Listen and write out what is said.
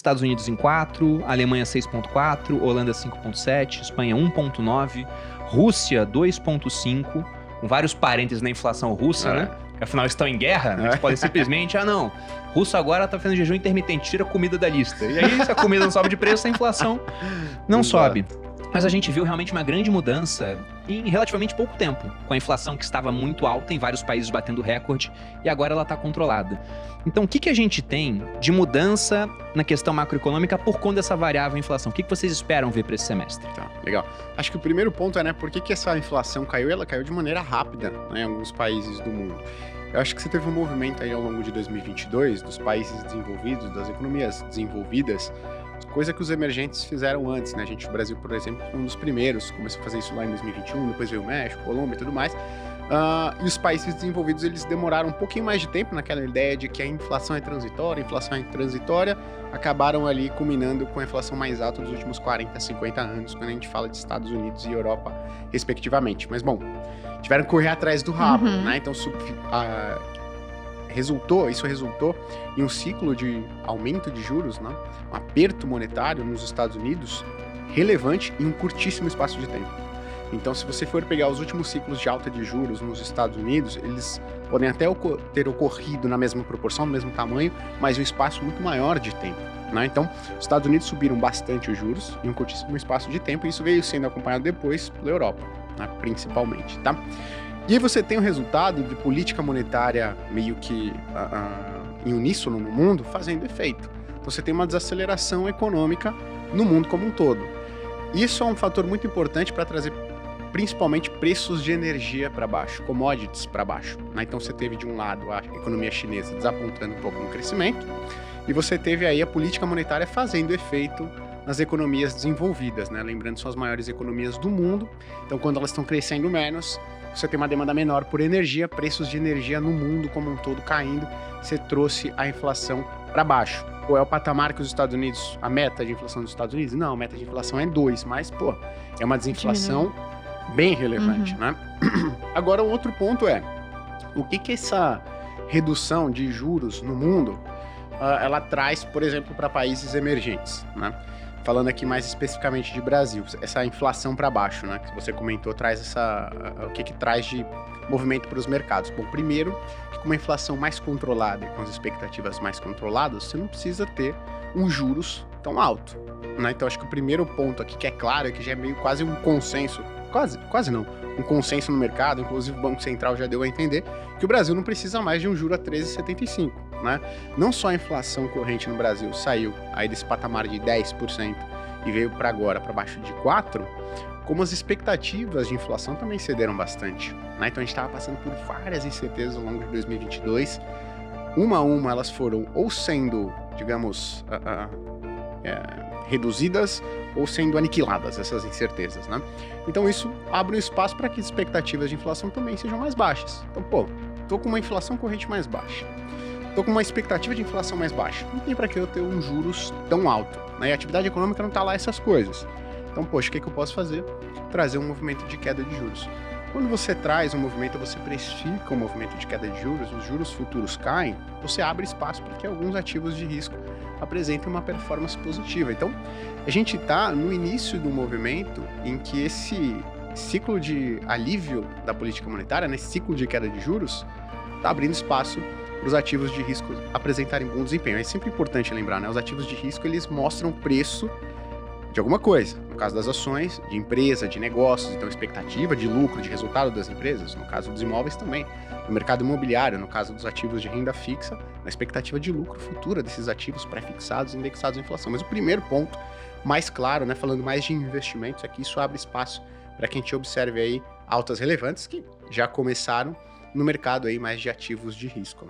Estados Unidos em 4, Alemanha 6,4, Holanda 5,7, Espanha 1,9, Rússia 2,5, com vários parênteses na inflação russa, né? Porque afinal estão em guerra, né? Eles podem simplesmente, não, russo agora tá fazendo jejum intermitente, tira a comida da lista. E aí, se a comida não sobe de preço, a inflação não sobe. Mas a gente viu realmente uma grande mudança em relativamente pouco tempo, com a inflação que estava muito alta em vários países batendo recorde, e agora ela está controlada. Então, o que a gente tem de mudança na questão macroeconômica por conta dessa variável inflação? O que vocês esperam ver para esse semestre? Tá, legal. Acho que o primeiro ponto é, por que essa inflação caiu? Ela caiu de maneira rápida, né, em alguns países do mundo. Eu acho que você teve um movimento aí ao longo de 2022 dos países desenvolvidos, das economias desenvolvidas, coisa que os emergentes fizeram antes, né? O Brasil, por exemplo, foi um dos primeiros, começou a fazer isso lá em 2021, depois veio o México, Colômbia e tudo mais. E os países desenvolvidos, eles demoraram um pouquinho mais de tempo naquela ideia de que a inflação é transitória, acabaram ali culminando com a inflação mais alta dos últimos 40, 50 anos, quando a gente fala de Estados Unidos e Europa, respectivamente. Mas, bom, tiveram que correr atrás do rabo, né? Então, isso resultou em um ciclo de aumento de juros, né? Um aperto monetário nos Estados Unidos relevante em um curtíssimo espaço de tempo. Então, se você for pegar os últimos ciclos de alta de juros nos Estados Unidos, eles podem até ter ocorrido na mesma proporção, no mesmo tamanho, mas em um espaço muito maior de tempo, né? Então, os Estados Unidos subiram bastante os juros em um curtíssimo espaço de tempo, e isso veio sendo acompanhado depois pela Europa, né? Principalmente, tá? E aí você tem o resultado de política monetária meio que em uníssono no mundo fazendo efeito. Então você tem uma desaceleração econômica no mundo como um todo. Isso é um fator muito importante para trazer principalmente preços de energia para baixo, commodities para baixo, né? Então você teve de um lado a economia chinesa desapontando um pouco no crescimento, e você teve aí a política monetária fazendo efeito nas economias desenvolvidas, né? Lembrando, são as maiores economias do mundo, então quando elas estão crescendo menos, você tem uma demanda menor por energia, preços de energia no mundo como um todo caindo, você trouxe a inflação para baixo. Qual é o patamar que os Estados Unidos, a meta de inflação dos Estados Unidos? Não, a meta de inflação é 2, mas, é uma desinflação bem relevante, né? Agora, o outro ponto é, o que essa redução de juros no mundo, ela traz, por exemplo, para países emergentes, né? Falando aqui mais especificamente de Brasil, essa inflação para baixo, né, que você comentou, traz o que traz de movimento para os mercados? Bom, primeiro, que com uma inflação mais controlada e com as expectativas mais controladas, você não precisa ter um juros tão alto, né? Então, acho que o primeiro ponto aqui que é claro, é que já é meio quase um consenso, quase não, um consenso no mercado, inclusive o Banco Central já deu a entender que o Brasil não precisa mais de um juro a 13,75, né? Não só a inflação corrente no Brasil saiu aí desse patamar de 10% e veio para agora para baixo de 4%, como as expectativas de inflação também cederam bastante, né? Então a gente estava passando por várias incertezas ao longo de 2022, uma a uma elas foram ou sendo, digamos, reduzidas ou sendo aniquiladas, essas incertezas, né? Então isso abre um espaço para que as expectativas de inflação também sejam mais baixas. Então, tô com uma inflação corrente mais baixa, tô com uma expectativa de inflação mais baixa, não tem para que eu ter um juros tão alto, né? E a atividade econômica não tá lá essas coisas. Então, o que eu posso fazer? Trazer um movimento de queda de juros. Quando você traz um movimento, você precifica um movimento de queda de juros, os juros futuros caem, você abre espaço para que alguns ativos de risco apresentem uma performance positiva. Então, a gente está no início do movimento em que esse ciclo de alívio da política monetária, né, esse ciclo de queda de juros, está abrindo espaço para os ativos de risco apresentarem bom desempenho. É sempre importante lembrar, né? Os ativos de risco, eles mostram preço de alguma coisa, no caso das ações, de empresa, de negócios, então expectativa de lucro, de resultado das empresas, no caso dos imóveis também, no mercado imobiliário, no caso dos ativos de renda fixa, na expectativa de lucro futura desses ativos pré-fixados, indexados à inflação. Mas o primeiro ponto, mais claro, né, falando mais de investimentos, é que isso abre espaço para que a gente observe aí altas relevantes que já começaram no mercado aí mais de ativos de risco, né?